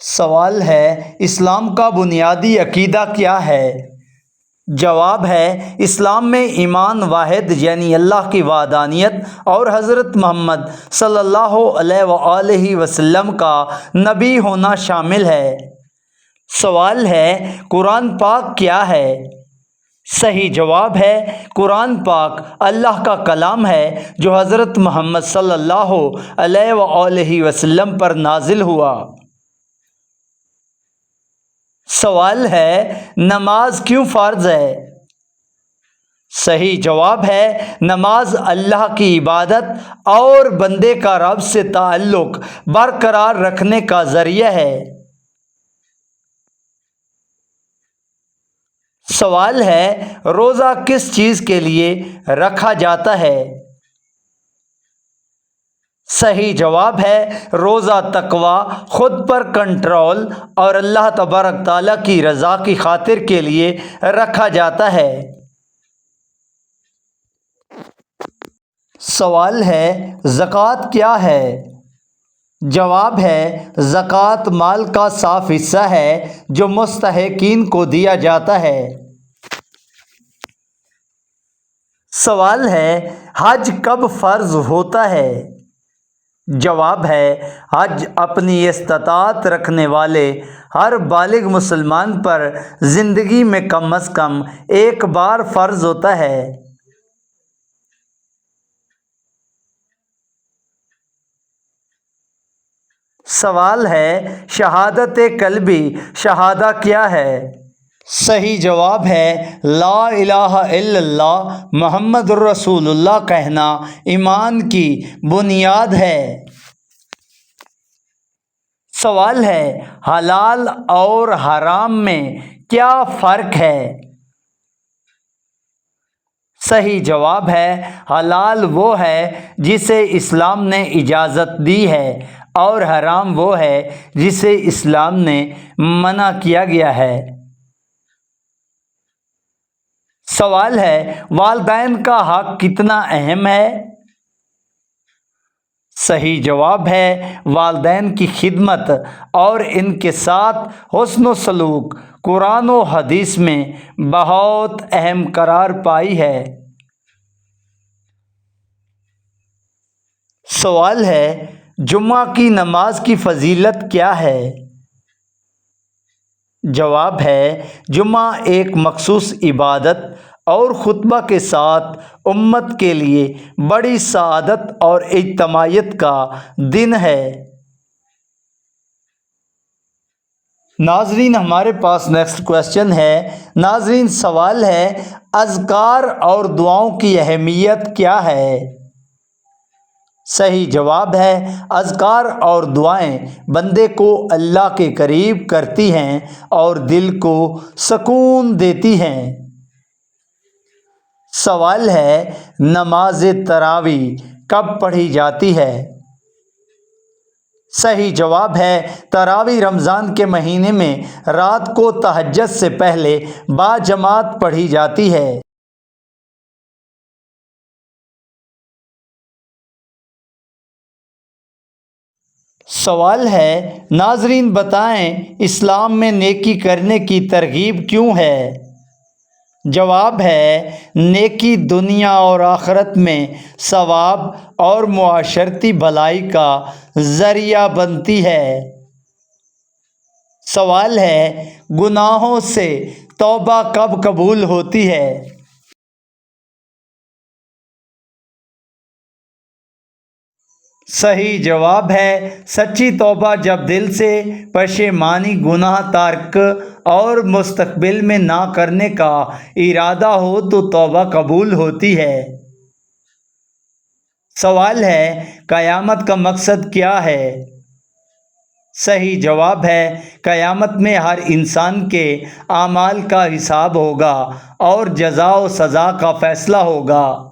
سوال ہے، اسلام کا بنیادی عقیدہ کیا ہے؟ جواب ہے، اسلام میں ایمان واحد یعنی اللہ کی وحدانیت اور حضرت محمد صلی اللہ علیہ وآلہ وسلم کا نبی ہونا شامل ہے۔ سوال ہے، قرآن پاک کیا ہے؟ صحیح جواب ہے، قرآن پاک اللہ کا کلام ہے جو حضرت محمد صلی اللہ علیہ وآلہ وسلم پر نازل ہوا۔ سوال ہے، نماز کیوں فرض ہے؟ صحیح جواب ہے، نماز اللہ کی عبادت اور بندے کا رب سے تعلق برقرار رکھنے کا ذریعہ ہے۔ سوال ہے، روزہ کس چیز کے لیے رکھا جاتا ہے؟ صحیح جواب ہے، روزہ تقوی، خود پر کنٹرول اور اللہ تبارک تعالیٰ کی رضا کی خاطر کے لیے رکھا جاتا ہے۔ سوال ہے، زکوٰۃ کیا ہے؟ جواب ہے، زکوٰۃ مال کا صاف حصہ ہے جو مستحقین کو دیا جاتا ہے۔ سوال ہے، حج کب فرض ہوتا ہے؟ جواب ہے، حج اپنی استطاعت رکھنے والے ہر بالغ مسلمان پر زندگی میں کم از کم ایک بار فرض ہوتا ہے۔ سوال ہے، شہادت قلبی شہادہ کیا ہے؟ صحیح جواب ہے، لا الہ الا اللہ محمد الرسول اللہ کہنا ایمان کی بنیاد ہے۔ سوال ہے، حلال اور حرام میں کیا فرق ہے؟ صحیح جواب ہے، حلال وہ ہے جسے اسلام نے اجازت دی ہے اور حرام وہ ہے جسے اسلام نے منع کیا گیا ہے۔ سوال ہے، والدین کا حق کتنا اہم ہے؟ صحیح جواب ہے، والدین کی خدمت اور ان کے ساتھ حسن و سلوک قرآن و حدیث میں بہت اہم قرار پائی ہے۔ سوال ہے، جمعہ کی نماز کی فضیلت کیا ہے؟ جواب ہے، جمعہ ایک مخصوص عبادت اور خطبہ کے ساتھ امت کے لیے بڑی سعادت اور اجتماعیت کا دن ہے۔ ناظرین، ہمارے پاس نیکسٹ کویسچن ہے۔ ناظرین، سوال ہے، اذکار اور دعاؤں کی اہمیت کیا ہے؟ صحیح جواب ہے، اذکار اور دعائیں بندے کو اللہ کے قریب کرتی ہیں اور دل کو سکون دیتی ہیں۔ سوال ہے، نماز تراویح کب پڑھی جاتی ہے؟ صحیح جواب ہے، تراویح رمضان کے مہینے میں رات کو تہجد سے پہلے باجماعت پڑھی جاتی ہے۔ سوال ہے، ناظرین بتائیں، اسلام میں نیکی کرنے کی ترغیب کیوں ہے؟ جواب ہے، نیکی دنیا اور آخرت میں ثواب اور معاشرتی بھلائی کا ذریعہ بنتی ہے۔ سوال ہے، گناہوں سے توبہ کب قبول ہوتی ہے؟ صحیح جواب ہے، سچی توبہ جب دل سے پشیمانی، گناہ ترک اور مستقبل میں نہ کرنے کا ارادہ ہو تو توبہ قبول ہوتی ہے۔ سوال ہے، قیامت کا مقصد کیا ہے؟ صحیح جواب ہے، قیامت میں ہر انسان کے اعمال کا حساب ہوگا اور جزا و سزا کا فیصلہ ہوگا۔